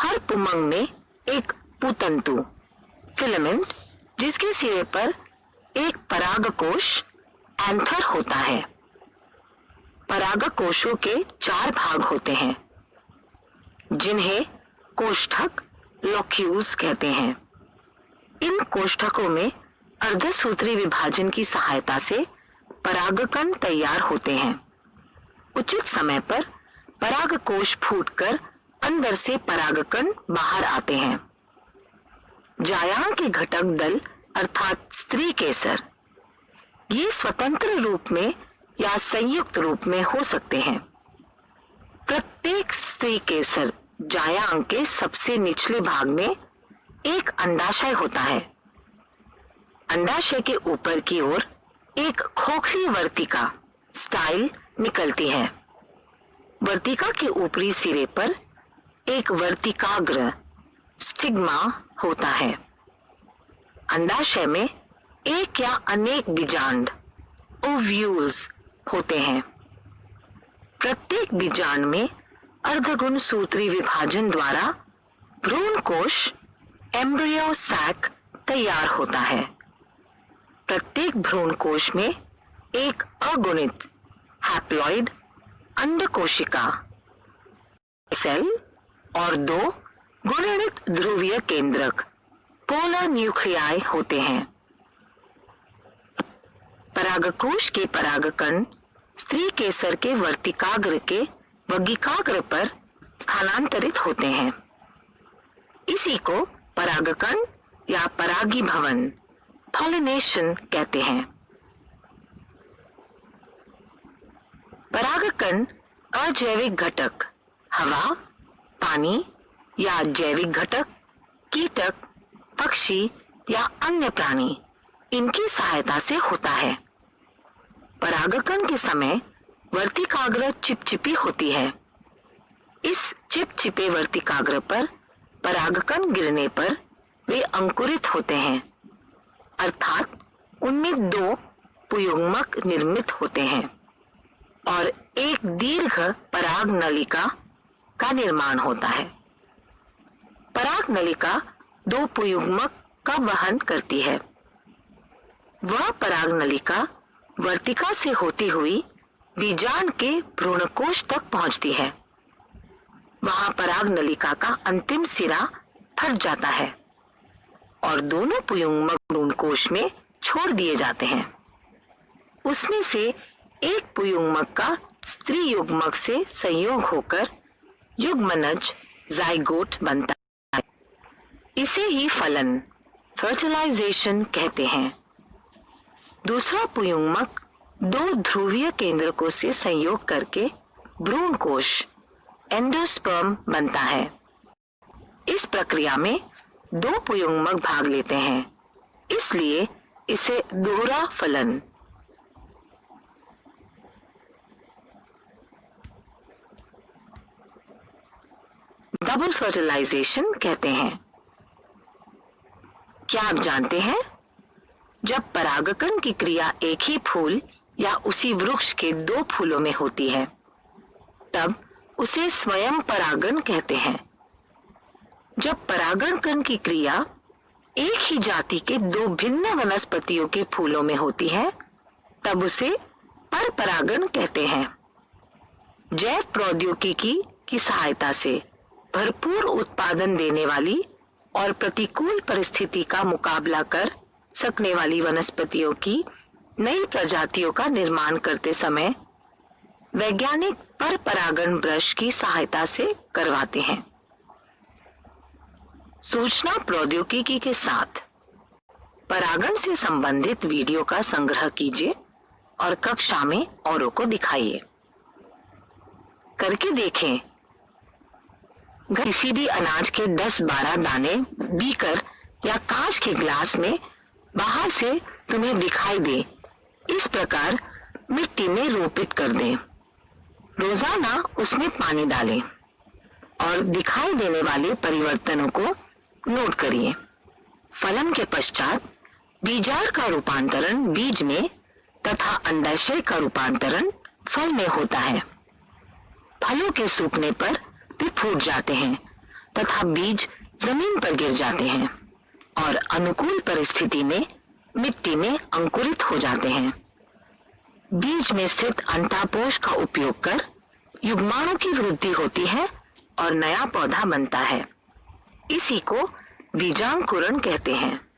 हर पुमंग में एक पुतंतु फिलामेंट, जिसके सिरे पर एक परागकोश एंथर होता है। परागकोशों के 4 भाग होते हैं, जिन्हें कोष्ठक लोक्यूल्स कहते हैं। इन कोष्ठकों में अर्धसूत्री विभाजन की सहायता से परागकण तैयार होते हैं। उचित समय पर परागकोश फूटकर अंदर से परागकण बाहर आते हैं। जायांग के घटक दल अर्थात स्त्री केसर ये स्वतंत्र रूप में या संयुक्त रूप में हो सकते हैं। प्रत्येक स्त्री केसर जायांग के सबसे निचले भाग में एक अंडाशय होता है। अंडाशय के ऊपर की ओर एक खोखली वर्तिका स्टाइल निकलती है। वर्तिका के ऊपरी सिरे पर एक वर्तिकाग्र स्टिग्मा होता है। अंडाशय में एक या अनेक बीजांड ओव्यूल्स होते हैं। प्रत्येक बीजांड में अर्धगुण सूत्री विभाजन द्वारा भ्रूण कोश एम्ब्रियो सैक तैयार होता है। प्रत्येक भ्रूण कोश में एक अगुणित हैप्लॉइड अंडकोशिका सेल और 2 गुणित ध्रुवीय केंद्रक पोलर न्यूक्लियाई होते हैं। परागकोश के परागकण स्त्री केसर के वर्तिकाग्र के वगिकाग्र पर स्थानांतरित होते हैं। इसी को परागकण या परागी भवन पॉलिनेशन कहते हैं। परागकण अजैविक घटक हवा, पानी या जैविक घटक, कीटक, पक्षी या अन्य प्राणी इनकी सहायता से होता है। परागकण के समय वर्तिकाग्र चिपचिपी होती है। इस चिपचिपे वर्तिकाग्र पर परागकण गिरने पर वे अंकुरित होते हैं, अर्थात उनमें 2 पुयुग्मक निर्मित होते हैं और एक दीर्घ पराग नलिका का निर्माण होता है। पराग नलिका 2 पुयुग्मक का वहन करती है। वह पराग नलिका वर्तिका से होती हुई बीजांड के भ्रूणकोश तक पहुंचती है। वहां पराग नलिका का अंतिम सिरा फट जाता है और दोनों पुयुग्मक भ्रूणकोश में छोड़ दिए जाते हैं। उसमें से एक पुयुग्मक का स्त्री युग्मक से संयोग होकर युग्मनज जाइगोट बनता है। इसे ही फलन फर्टिलाइजेशन कहते हैं। दूसरा पुयुग्मक 2 ध्रुवीय केंद्रकों से संयोग करके भ्रूणकोश एंडोस्पर्म बनता है। इस प्रक्रिया में 2 पुयुग्मक भाग लेते हैं, इसलिए इसे दोहरा फलन डबल फर्टिलाइजेशन कहते हैं। क्या आप जानते हैं, जब परागकण की क्रिया एक ही फूल या उसी वृक्ष के 2 फूलों में होती है, तब उसे स्वयं परागण कहते हैं। जब परागण की क्रिया एक ही जाति के 2 भिन्न वनस्पतियों के फूलों में होती है, तब उसे परपरागण कहते हैं। जैव प्रौद्योगिकी की सहायता से भरपूर उत्पादन देने वाली और प्रतिकूल परिस्थिति का मुकाबला कर सकने वाली वनस्पतियों की नई प्रजातियों का निर्माण करते समय वैज्ञानिक परपरागण ब्रश की सहायता से करवाते हैं। सूचना प्रौद्योगिकी के साथ परागण से संबंधित वीडियो का संग्रह कीजिए और कक्षा में औरों को दिखाइए। करके देखें। किसी भी अनाज के 10-12 दाने बीकर या कांच के ग्लास में बाहर से तुम्हें दिखाई दे, इस प्रकार मिट्टी में रोपित कर दें। रोजाना उसमें पानी डालें और दिखाई देने वाले परिवर्तनों को नोट करिए। फलन के पश्चात बीजांड का रूपांतरण बीज में तथा अंडाशय का रूपांतरण फल में होता है। फलों के सूखने पर वे फूट जाते हैं, तथा बीज जमीन पर गिर जाते हैं और अनुकूल परिस्थिति में मिट्टी में अंकुरित हो जाते हैं। बीज में स्थित अंडाकोश का उपयोग कर युग्माणु की वृद्धि होती है और नया पौधा बनता है। इसी को बीजांकुरण कहते हैं।